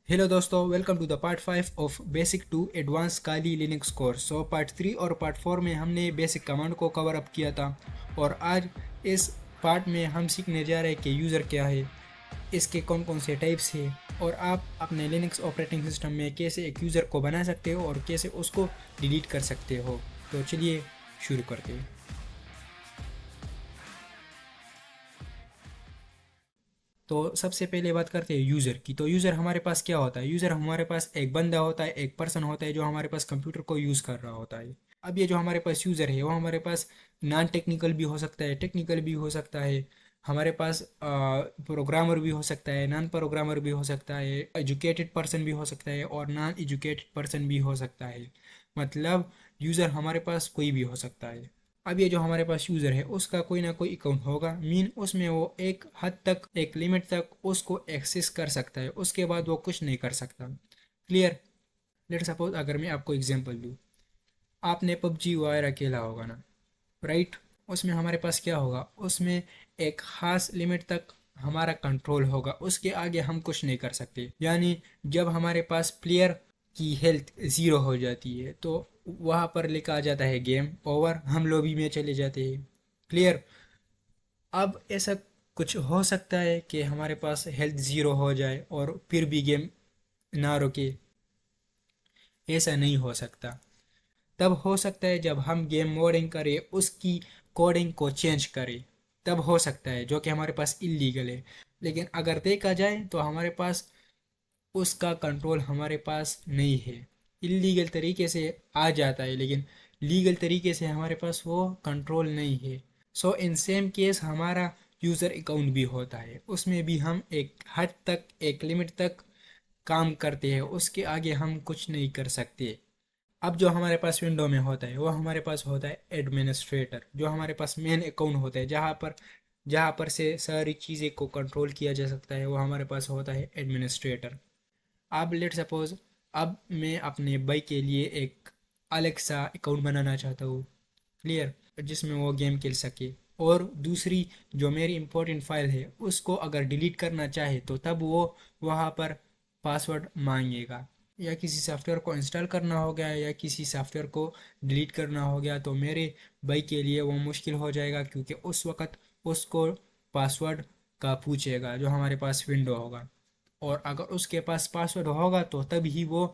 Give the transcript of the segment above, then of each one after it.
Hello दोस्तों, welcome to the part 5 of basic to advance Kali Linux course. Part 3 और part 4 में हमने basic command को कवर अप किया था और आज इस पार्ट में हम सीखने जा रहे हैं कि यूज़र क्या है, इसके कौन कौन से टाइप्स है और आप अपने लिनक्स ऑपरेटिंग सिस्टम में कैसे एक यूज़र को बना सकते हो और कैसे उसको डिलीट कर सकते हो। तो चलिए शुरू करते हैं। तो सबसे पहले बात करते हैं यूज़र की। तो यूज़र हमारे पास क्या होता है? यूज़र हमारे पास एक बंदा होता है, एक पर्सन होता है जो हमारे पास कंप्यूटर को यूज़ कर रहा होता है। अब ये जो हमारे पास यूज़र है वो हमारे पास नॉन टेक्निकल भी हो सकता है, टेक्निकल भी हो सकता है। हमारे पास प्रोग्रामर भी हो सकता है, नॉन प्रोग्रामर भी हो सकता है, एजुकेटेड पर्सन भी हो सकता है और नॉन एजुकेटेड पर्सन भी हो सकता है। मतलब यूज़र हमारे पास कोई भी हो सकता है। अब ये जो हमारे पास यूज़र है उसका कोई ना कोई अकाउंट होगा, मीन उसमें वो एक हद तक, एक लिमिट तक उसको एक्सेस कर सकता है, उसके बाद वो कुछ नहीं कर सकता। क्लियर? लेट सपोज अगर मैं आपको एग्जांपल दूँ, आपने पबजी वगैरह खेला होगा ना, राइट? उसमें हमारे पास क्या होगा, उसमें एक ख़ास लिमिट तक हमारा कंट्रोल होगा, उसके आगे हम कुछ नहीं कर सकते। यानी जब हमारे पास प्लेयर की हेल्थ ज़ीरो हो जाती है तो वहाँ पर लिखा आ जाता है गेम ओवर, हम लॉबी में चले जाते हैं। क्लियर? अब ऐसा कुछ हो सकता है कि हमारे पास हेल्थ ज़ीरो हो जाए और फिर भी गेम ना रुके? ऐसा नहीं हो सकता। तब हो सकता है जब हम गेम मोडिंग करें, उसकी कोडिंग को चेंज करें, तब हो सकता है, जो कि हमारे पास इलीगल है। लेकिन अगर देखा जाए तो हमारे पास उसका कंट्रोल हमारे पास नहीं है। इलीगल तरीके से आ जाता है लेकिन लीगल तरीके से हमारे पास वो कंट्रोल नहीं है। इन सेम केस हमारा यूज़र अकाउंट भी होता है, उसमें भी हम एक हद तक, एक लिमिट तक काम करते हैं, उसके आगे हम कुछ नहीं कर सकते। अब जो हमारे पास विंडो में होता है वो हमारे पास होता है एडमिनिस्ट्रेटर, जो हमारे पास मेन अकाउंट होता है, जहाँ पर से सारी चीज़ें को कंट्रोल किया जा सकता है, वो हमारे पास होता है एडमिनिस्ट्रेटर। अब लेट सपोज, अब मैं अपने भाई के लिए एक अलग सा अकाउंट बनाना चाहता हूँ। क्लियर? जिसमें वो गेम खेल सके। और दूसरी जो मेरी इंपॉर्टेंट फाइल है उसको अगर डिलीट करना चाहे तो तब वो वहाँ पर पासवर्ड मांगेगा, या किसी सॉफ्टवेयर को इंस्टॉल करना हो गया या किसी सॉफ्टवेयर को डिलीट करना हो गया तो मेरे भाई के लिए वो मुश्किल हो जाएगा, क्योंकि उस वक़्त उसको पासवर्ड का पूछेगा जो हमारे पास विंडो होगा। और अगर उसके पास पासवर्ड होगा तो तब ही वो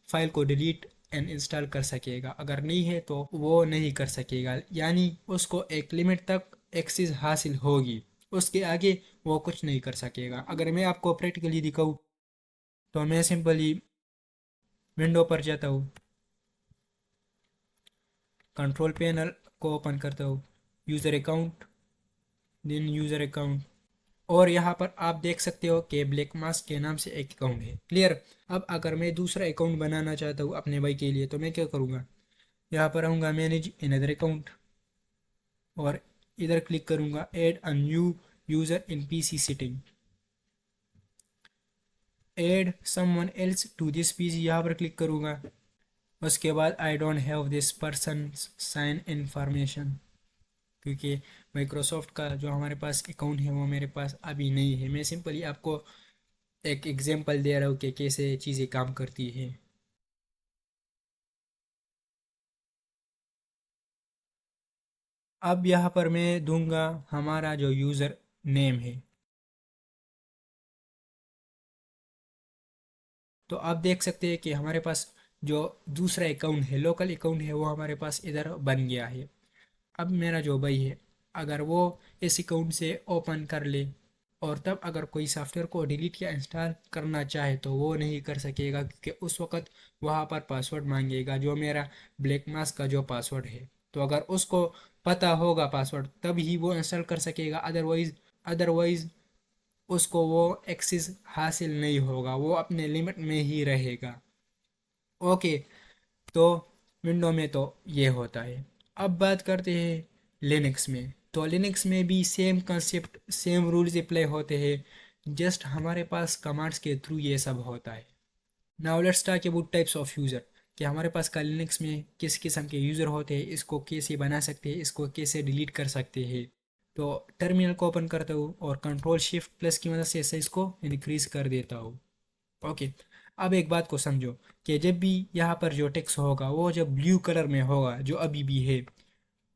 फाइल को डिलीट एंड इंस्टॉल कर सकेगा, अगर नहीं है तो वो नहीं कर सकेगा। यानी उसको एक लिमिट तक एक्सेस हासिल होगी, उसके आगे वो कुछ नहीं कर सकेगा। अगर मैं आपको प्रैक्टिकली दिखाऊँ तो मैं सिंपली विंडो पर जाता हूँ, कंट्रोल पैनल को ओपन करता हूँ, user account, then user account, और यहाँ पर आप देख सकते हो कि ब्लैक मास्क के नाम से एक अकाउंट है। क्लियर? अब अगर मैं दूसरा अकाउंट बनाना चाहता हूँ अपने भाई के लिए तो मैं क्या करूँगा, यहाँ पर आऊँगा मैनेज अनदर अकाउंट और इधर क्लिक करूँगा add a new user in PC setting, add someone else to this PC, यहाँ पर क्लिक करूँगा। उसके बाद I don't have this person sign information, क्योंकि माइक्रोसॉफ्ट का जो हमारे पास अकाउंट है वो मेरे पास अभी नहीं है। मैं सिंपली आपको एक एग्जांपल दे रहा हूँ कि कैसे चीज़ें काम करती है। अब यहाँ पर मैं दूंगा हमारा जो यूज़र नेम है, तो आप देख सकते हैं कि हमारे पास जो दूसरा अकाउंट है, लोकल अकाउंट है, वो हमारे पास इधर बन गया है। अब मेरा जो भाई है, अगर वो इस अकाउंट से ओपन कर ले और तब अगर कोई सॉफ्टवेयर को डिलीट या इंस्टॉल करना चाहे तो वो नहीं कर सकेगा, क्योंकि उस वक्त वहाँ पर पासवर्ड मांगेगा जो मेरा ब्लैक मास्क का जो पासवर्ड है। तो अगर उसको पता होगा पासवर्ड तब ही वो इंस्टॉल कर सकेगा, अदरवाइज उसको वो एक्सेस हासिल नहीं होगा, वो अपने लिमिट में ही रहेगा। ओके, तो विंडो में तो ये होता है। अब बात करते हैं लिनक्स में। तो लिनक्स में भी same concept, same rules apply होते हैं, जस्ट हमारे पास कमांड्स के थ्रू ये सब होता है। Now let's talk about types of user, कि हमारे पास का लिनक्स में किस किस्म के यूज़र होते हैं, इसको कैसे बना सकते हैं, इसको कैसे डिलीट कर सकते हैं। तो टर्मिनल को ओपन करता हूँ और कंट्रोल शिफ्ट प्लस की मदद से इसको इंक्रीज़ कर देता हूँ। ओके, अब एक बात को समझो कि जब भी यहाँ पर जो टेक्स्ट होगा वो जब ब्लू कलर में होगा जो अभी भी है,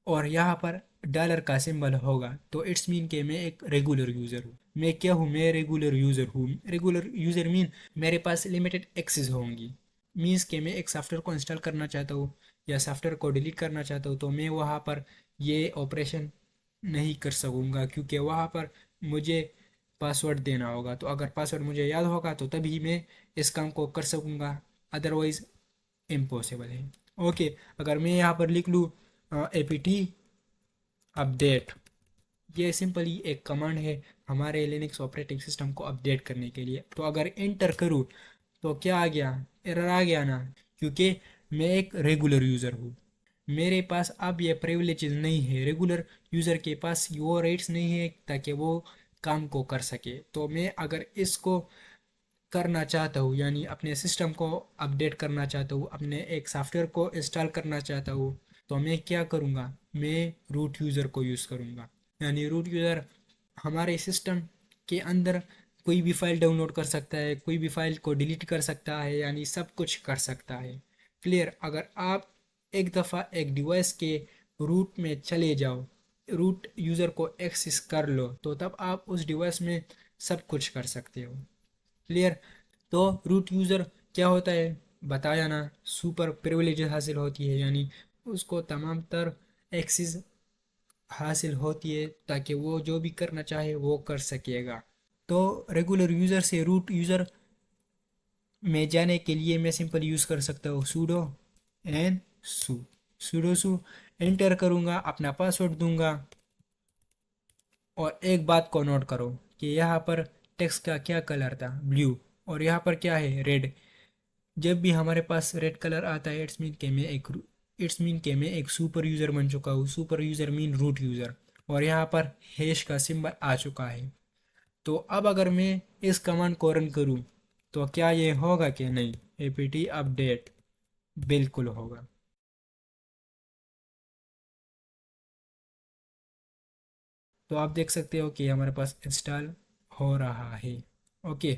और यहाँ पर डॉलर का सिंबल होगा, तो इट्स मीन कि मैं एक रेगुलर यूज़र हूँ। मैं क्या हूँ? मैं रेगुलर यूज़र हूँ। रेगुलर यूज़र मीन मेरे पास लिमिटेड एक्सेस होंगी। मीन्स कि मैं एक सॉफ्टवेयर को इंस्टॉल करना चाहता हूँ या सॉफ्टवेयर को डिलीट करना चाहता हूँ, तो मैं वहाँ पर ये ऑपरेशन नहीं कर सकूँगा, क्योंकि वहाँ पर मुझे पासवर्ड देना होगा। तो अगर पासवर्ड मुझे याद होगा तो तभी मैं इस काम को कर सकूँगा, अदरवाइज़ इम्पॉसिबल है। ओके, अगर मैं यहाँ पर लिख लूँ apt अपडेट, ये सिंपली एक कमांड है हमारे लिनक्स ऑपरेटिंग सिस्टम को अपडेट करने के लिए। तो अगर एंटर करूँ तो क्या आ गया? एरर आ गया ना, क्योंकि मैं एक रेगुलर यूज़र हूँ। मेरे पास अब ये प्रिविलेजेस नहीं है। रेगुलर यूज़र के पास वो राइट्स नहीं है ताकि वो काम को कर सके। तो मैं अगर इसको करना चाहता हूँ, यानी अपने सिस्टम को अपडेट करना चाहता हूँ, अपने एक सॉफ्टवेयर को इंस्टॉल करना चाहता हूँ, तो मैं क्या करूँगा? मैं रूट यूज़र को यूज़ करूँगा। यानी रूट यूज़र हमारे सिस्टम के अंदर कोई भी फाइल डाउनलोड कर सकता है, कोई भी फाइल को डिलीट कर सकता है, यानी सब कुछ कर सकता है। क्लियर? अगर आप एक दफ़ा एक डिवाइस के रूट में चले जाओ, रूट यूज़र को एक्सेस कर लो, तो तब आप उस डिवाइस में सब कुछ कर सकते हो। क्लियर? तो रूट यूज़र क्या होता है बताया ना, सुपर प्रिविलेज हासिल होती है, यानी उसको तमाम तर एक्सेस हासिल होती है ताकि वो जो भी करना चाहे वो कर सकेगा। तो रेगुलर यूज़र से रूट यूज़र में जाने के लिए मैं सिंपल यूज़ कर सकता हूँ sudo एन सू, sudo सू एंटर करूँगा, अपना पासवर्ड दूंगा। और एक बात को नोट करो कि यहाँ पर टेक्स्ट का क्या कलर था? ब्लू। और यहाँ पर क्या है? रेड। जब भी हमारे पास रेड कलर आता है इट्स मीन के मैं एक सुपर यूज़र बन चुका हूँ। Super user mean root user. और यहाँ पर हैश का सिंबल आ चुका है। तो अब अगर मैं इस कमांड को रन करूँ तो क्या ये होगा कि नहीं? apt अपडेट बिल्कुल होगा। तो आप देख सकते हो कि हमारे पास इंस्टॉल हो रहा है। Okay,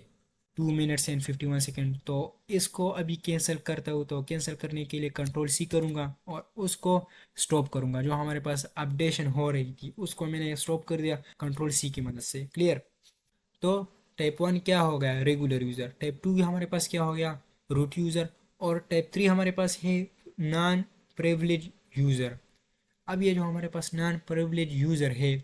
2 minutes and 51 second. तो इसको अभी कैंसिल करता हूँ, तो कैंसिल करने के लिए कंट्रोल सी करूँगा और उसको स्टॉप करूँगा। जो हमारे पास अपडेशन हो रही थी उसको मैंने स्टॉप कर दिया कंट्रोल सी की मदद से। क्लियर? तो टाइप 1 क्या हो गया? Regular user. टाइप 2 हमारे पास क्या हो गया? Root user. और टाइप 3 हमारे पास है नॉन प्रिविलेज यूज़र। अब ये जो हमारे पास नॉन प्रिविलेज यूज़र है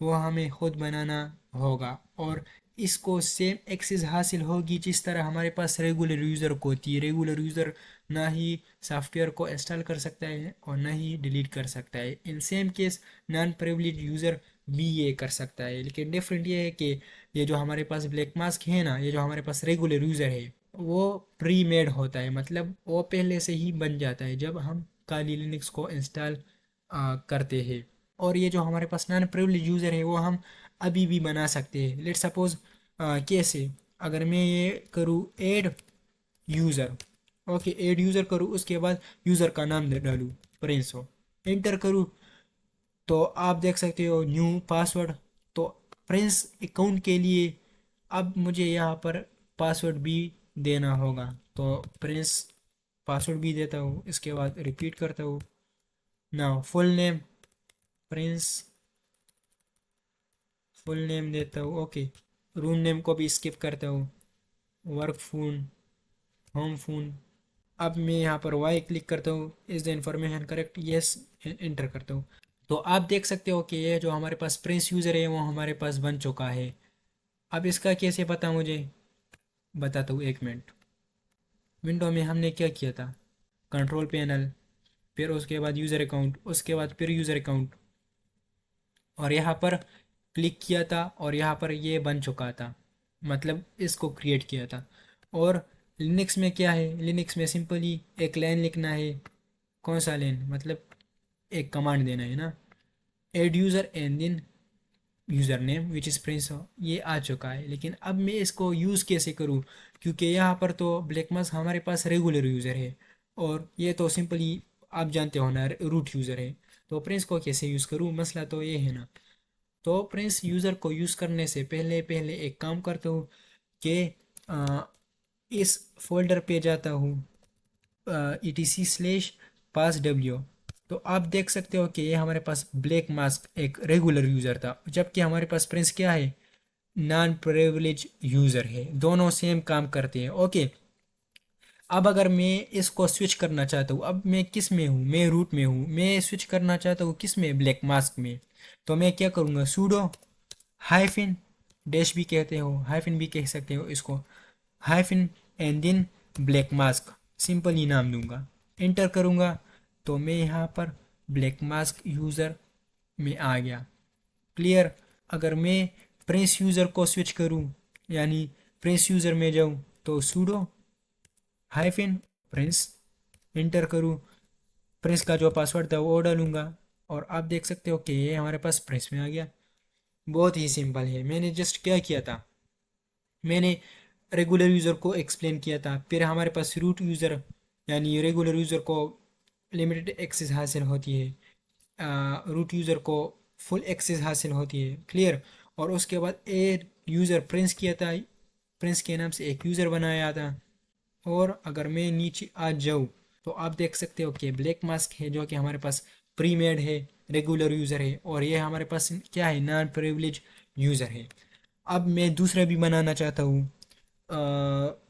वो हमें खुद बनाना होगा, और इसको सेम एक्सेस हासिल होगी जिस तरह हमारे पास रेगुलर यूज़र को होती है। रेगुलर यूज़र ना ही सॉफ्टवेयर को इंस्टॉल कर सकता है और ना ही डिलीट कर सकता है। In same case non privilege user भी ये कर सकता है, लेकिन डिफरेंट ये है कि ये जो हमारे पास ब्लैक मास्क है ना, ये जो हमारे पास रेगुलर यूज़र है वो प्री मेड होता है, मतलब वो पहले से ही बन जाता है जब हम काली लिनक्स को इंस्टॉल करते हैं। और ये जो हमारे पास नॉन प्रिविलेज यूज़र है वो हम अभी भी बना सकते हैं। लेट सपोज कैसे? अगर मैं ये करूँ add user, okay add user करूँ, उसके बाद यूज़र का नाम डालूँ प्रिंस हो, एंटर करूँ, तो आप देख सकते हो न्यू पासवर्ड। तो प्रिंस अकाउंट के लिए अब मुझे यहाँ पर पासवर्ड भी देना होगा। तो प्रिंस पासवर्ड भी देता हूँ, इसके बाद रिपीट करता हूँ। Now full name Prince, full name देता हूँ। ओके, रूम नेम को भी स्किप करता हूँ। Work phone, home phone. अब मैं यहाँ पर वाई क्लिक करता हूँ, is the information correct? Yes, enter करता हूँ। तो आप देख सकते हो कि ये जो हमारे पास प्रिंस यूज़र है वो हमारे पास बन चुका है। अब इसका कैसे पता मुझे? बताता हूँ, एक मिनट। विंडो में हमने क्या किया था? कंट्रोल पैनल, फिर उसके बाद यूज़र अकाउंट, उसके बाद फिर यूज़र अकाउंट, और यहाँ पर क्लिक किया था और यहाँ पर ये बन चुका था, मतलब इसको क्रिएट किया था। और लिनक्स में क्या है? लिनक्स में सिंपली एक लाइन लिखना है। कौन सा लाइन? मतलब एक कमांड देना है ना, add user and then user name which is Prince. ये आ चुका है, लेकिन अब मैं इसको यूज़ कैसे करूँ? क्योंकि यहाँ पर तो ब्लैकमस हमारे पास रेगुलर यूज़र है और ये तो सिंपली आप जानते हो ना रूट यूज़र है। तो प्रिंस को कैसे यूज़ करूँ? मसला तो ये है ना। तो प्रिंस यूज़र को यूज़ करने से पहले पहले एक काम करता हूँ कि इस फोल्डर पे जाता हूँ etc/passw। तो आप देख सकते हो कि ये हमारे पास ब्लैक मास्क एक रेगुलर यूज़र था, जबकि हमारे पास प्रिंस क्या है, नॉन प्रिविलेज यूज़र है। दोनों सेम काम करते हैं। ओके, अब अगर मैं इसको स्विच करना चाहता हूँ, अब मैं किस में हूँ, मैं रूट में हूँ, मैं स्विच करना चाहता हूँ किस में, ब्लैक मास्क में। तो मैं क्या करूँगा, सूडो हाइफिन डैश भी कहते हो, हाइफिन भी कह सकते हो इसको, hyphen and then black mask, simple ही नाम दूंगा, इंटर करूँगा। तो मैं यहाँ पर ब्लैक मास्क यूज़र में आ गया। क्लियर। अगर मैं प्रिंस यूज़र को स्विच करूँ, यानी प्रिंस यूज़र में जाऊँ, तो सूडो हाइफिन प्रिंस, इंटर करूँ, प्रिंस का जो पासवर्ड था वो डालूंगा, और आप देख सकते हो कि ये हमारे पास प्रिंस में आ गया। बहुत ही सिंपल है। मैंने जस्ट क्या किया था, मैंने रेगुलर यूज़र को एक्सप्लेन किया था, फिर हमारे पास रूट यूज़र यानी रेगुलर यूज़र को लिमिटेड एक्सेस हासिल होती है, रूट यूज़र को फुल एक्सेस हासिल होती है। क्लियर। और उसके बाद ए यूज़र प्रिंस किया था, प्रिंस के नाम से एक यूज़र बनाया था। और अगर मैं नीचे आ जाऊँ, तो आप देख सकते हो कि ब्लैक मास्क है जो कि हमारे पास प्री मेड है, रेगुलर यूज़र है, और ये हमारे पास क्या है, नॉन प्रिविलेज यूज़र है। अब मैं दूसरा भी बनाना चाहता हूँ,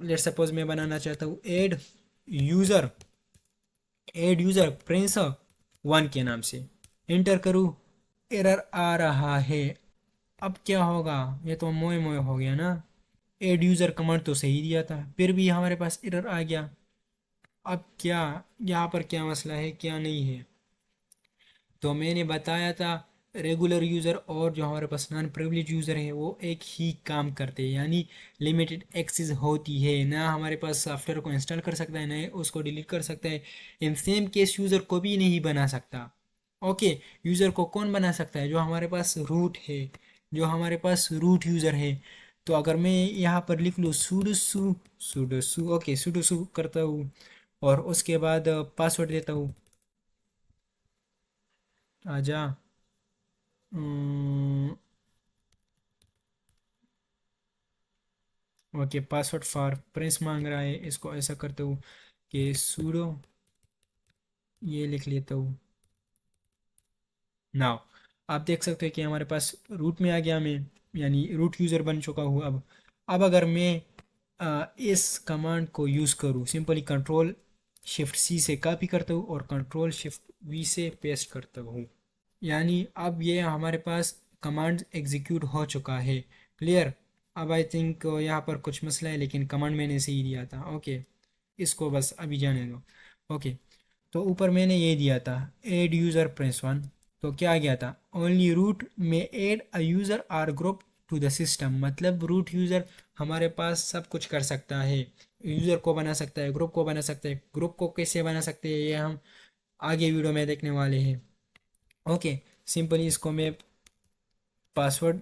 लेट सपोज मैं बनाना चाहता हूँ user add user Prince one के नाम से, इंटर करूँ, एरर आ रहा है। अब क्या होगा, ये तो मोए मोए हो गया ना, एड यूज़र कमांड तो सही दिया था, फिर भी हमारे पास एरर आ गया। अब क्या, यहाँ पर क्या मसला है क्या नहीं है, तो मैंने बताया था रेगुलर यूज़र और जो हमारे पास नॉन प्रिविलेज यूज़र है वो एक ही काम करते हैं, यानी लिमिटेड एक्सेस होती है ना, हमारे पास सॉफ्टवेयर को इंस्टॉल कर सकता है ना उसको डिलीट कर सकता है। इन सेम केस यूज़र को भी नहीं बना सकता। ओके, यूज़र को कौन बना सकता है, जो हमारे पास रूट है, जो हमारे पास रूट यूज़र है। तो अगर मैं यहाँ पर लिख लूँ सुडोसू, ओके सुडोसू करता हूँ, और उसके बाद पासवर्ड देता हूँ, आजा, ओके पासवर्ड फॉर प्रिंस मांग रहा है, इसको ऐसा करता हूँ कि सूडो, ये लिख लेता हूँ नाउ। आप देख सकते हैं कि हमारे पास रूट में आ गया, मैं यानी रूट यूज़र बन चुका हूँ। अब अगर मैं इस कमांड को यूज़ करूँ, सिंपली कंट्रोल शिफ्ट सी से कॉपी करता हूँ और कंट्रोल शिफ्ट वी से पेस्ट करता हूँ, यानी अब ये हमारे पास कमांड एग्जीक्यूट हो चुका है। क्लियर। अब आई थिंक यहाँ पर कुछ मसला है, लेकिन कमांड मैंने सही दिया था। ओके, इसको बस अभी जाने दो। ओके, तो ऊपर मैंने ये दिया था एड यूज़र प्रिंस वन, तो क्या आ गया था, ओनली रूट में add a user or group to the system, मतलब रूट यूज़र हमारे पास सब कुछ कर सकता है, यूज़र को बना सकता है, ग्रुप को बना सकता है। ग्रुप को कैसे बना सकते हैं ये हम आगे वीडियो में देखने वाले हैं। ओके, सिंपली इसको मैं पासवर्ड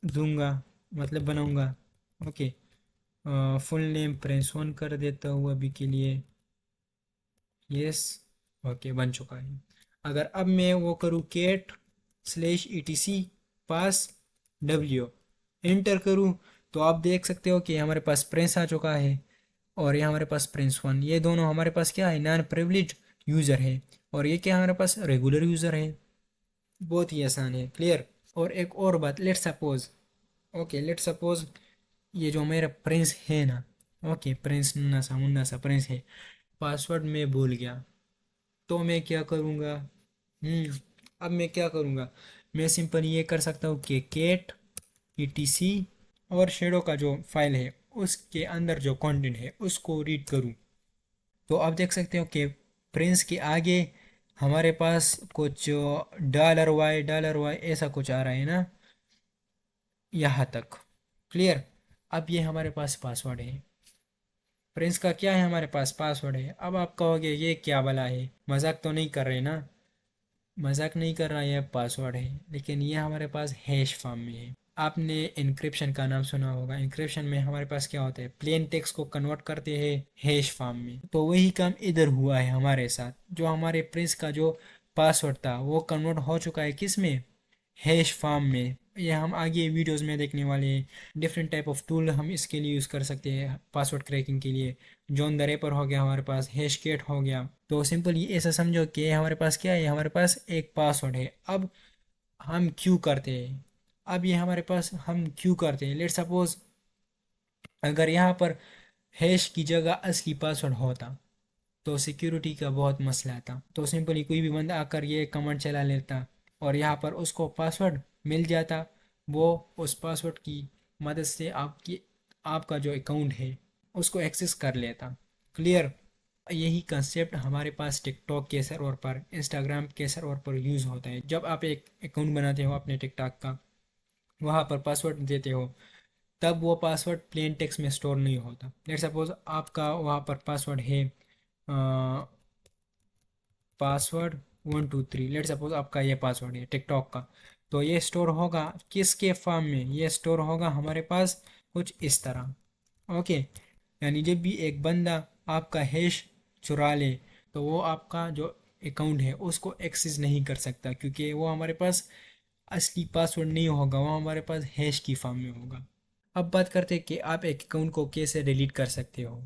दूंगा, मतलब बनाऊंगा। Okay, full name Prince one कर देता हूँ अभी के लिए, यस। ओके, बन चुका है। अगर अब मैं वो करूँ cat slash E T C pass W, enter करूँ, तो आप देख सकते हो कि हमारे पास प्रिंस आ चुका है, और ये हमारे पास प्रिंस वन, ये दोनों हमारे पास क्या है, नॉन प्रिविलेज यूज़र है, और ये क्या हमारे पास रेगुलर यूज़र है। बहुत ही आसान है। क्लियर। और एक और बात, let suppose, okay let suppose ये जो मेरा प्रिंस है ना, ओके प्रिंस मुन्ना सा प्रिंस है, पासवर्ड मैं भूल गया, तो मैं क्या करूँगा, अब मैं क्या करूँगा, मैं सिंपल ये कर सकता हूँ कि केट ई टी सी और शेडो का जो फाइल है उसके अंदर जो कंटेंट है उसको रीड करूँ। तो आप देख सकते हो कि प्रिंस के आगे हमारे पास कुछ $y ऐसा कुछ आ रहा है ना, यहाँ तक। क्लियर। अब ये हमारे पास पासवर्ड है, प्रिंस का क्या है, हमारे पास पासवर्ड है। अब आप कहोगे ये क्या भला है, मजाक तो नहीं कर रहे ना, मजाक नहीं कर रहा, ये पासवर्ड है, लेकिन ये हमारे पास हैश फॉर्म में है। आपने इनक्रिप्शन का नाम सुना होगा, इनक्रिप्शन में हमारे पास क्या होता है, प्लेन टेक्स्ट को कन्वर्ट करते हैं हैश फॉर्म में, तो वही काम इधर हुआ है हमारे साथ। जो हमारे प्रिंस का जो पासवर्ड था वो कन्वर्ट हो चुका है किस में, हैश फॉर्म में, ये हम आगे वीडियोस में देखने वाले हैं। डिफरेंट टाइप ऑफ टूल हम इसके लिए यूज़ कर सकते हैं पासवर्ड क्रैकिंग के लिए। जॉन द रैपर हो गया हमारे पास, हैशकेट हो गया। तो सिंपल ये ऐसा समझो कि हमारे पास क्या है, हमारे पास एक पासवर्ड है। अब हम क्यों करते हैं, अब ये हमारे पास हम क्यों करते हैं, लेट सपोज अगर यहाँ पर हैश की जगह असली पासवर्ड होता तो सिक्योरिटी का बहुत मसला था। तो सिंपली कोई भी बंदा आकर ये कमांड चला लेता और यहाँ पर उसको पासवर्ड मिल जाता। वो उस पासवर्ड की मदद से आपका जो अकाउंट है उसको एक्सेस कर लेता। क्लियर। यही कंसेप्ट हमारे पास टिकटॉक के सर्वर पर, इंस्टाग्राम के सर्वर पर यूज़ होता है। जब आप एक अकाउंट बनाते हो अपने टिकटॉक का, वहाँ पर पासवर्ड देते हो, तब वो पासवर्ड प्लेन टेक्स्ट में स्टोर नहीं होता। लेट सपोज आपका वहाँ पर पासवर्ड है पासवर्ड 123, लेट सपोज आपका ये पासवर्ड है टिकटॉक का। तो ये स्टोर होगा किसके फॉर्म में, ये स्टोर होगा हमारे पास कुछ इस तरह। ओके। यानी जब भी एक बंदा आपका हैश चुरा ले तो वो आपका जो अकाउंट है उसको एक्सेस नहीं कर सकता, क्योंकि वो हमारे पास असली पासवर्ड नहीं होगा, वो हमारे पास हैश की फॉर्म में होगा। अब बात करते हैं कि आप एक अकाउंट को कैसे डिलीट कर सकते हो।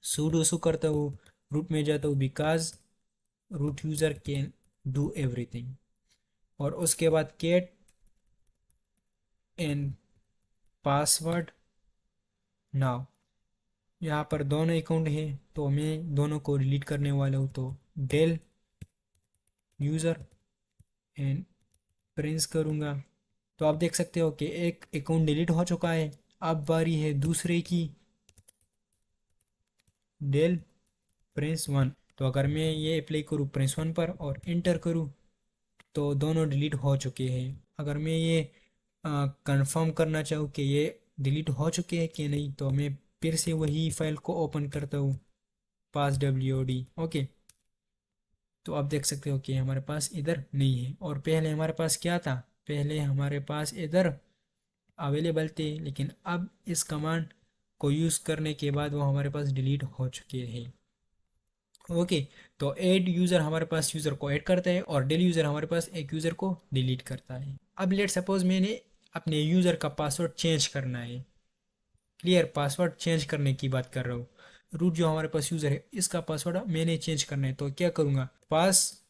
सूडो सू करता हूँ, रूट में जाता हूँ, because root user can do everything, और उसके बाद कैट एंड पासवर्ड नाउ। यहाँ पर दोनों अकाउंट है तो मैं दोनों को डिलीट करने वाला हूँ। तो डेल यूज़र एंड प्रिंस करूँगा। तो आप देख सकते हो कि एक अकाउंट डिलीट हो चुका है। अब बारी है दूसरे की, डेल प्रिंस वन। तो अगर मैं ये अप्लाई करूँ प्रिंस वन पर और इंटर करूँ तो दोनों डिलीट हो चुके हैं। अगर मैं ये कंफर्म करना चाहूँ कि ये डिलीट हो चुके हैं कि नहीं, तो मैं फिर से वही फाइल को ओपन करता हूँ, पास wd। ओके। तो आप देख सकते हो कि हमारे पास इधर नहीं है, और पहले हमारे पास क्या था, पहले हमारे पास इधर अवेलेबल थे, लेकिन अब इस कमांड को यूज़ करने के बाद वो हमारे पास डिलीट हो चुके हैं। ओके। तो ऐड यूज़र हमारे पास यूज़र को ऐड करता है और डेल यूज़र हमारे पास एक यूज़र को डिलीट करता है। अब लेट सपोज मैंने अपने यूज़र का पासवर्ड चेंज करना है। क्लियर। पासवर्ड चेंज करने की बात कर रहा हूँ। रूट जो हमारे पास यूज़र है इसका पासवर्ड मैंने चेंज करना है, तो क्या करूँगा, पास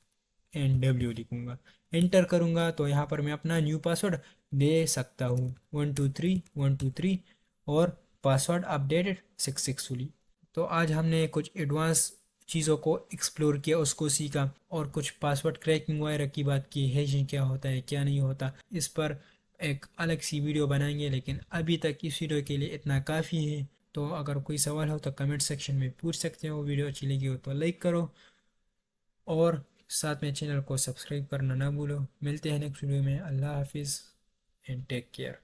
एंड डब्ल्यू लिखूँगा, एंटर करूँगा। तो यहाँ पर मैं अपना न्यू पासवर्ड दे सकता हूँ, 123 और पासवर्ड अपडेटेड सक्सेसफुली। तो आज हमने कुछ एडवांस चीज़ों को एक्सप्लोर किया, उसको सीखा, और कुछ पासवर्ड क्रैकिंग वगैरह की बात की, हैशिंग क्या होता है क्या नहीं होता। इस पर एक अलग सी वीडियो बनाएंगे, लेकिन अभी तक इस वीडियो के लिए इतना काफ़ी है। तो अगर कोई सवाल हो तो कमेंट सेक्शन में पूछ सकते हो। वीडियो अच्छी लगी हो तो लाइक करो, और साथ में चैनल को सब्सक्राइब करना ना भूलो। मिलते हैं नेक्स्ट वीडियो में। अल्लाह हाफिज़ एंड टेक केयर।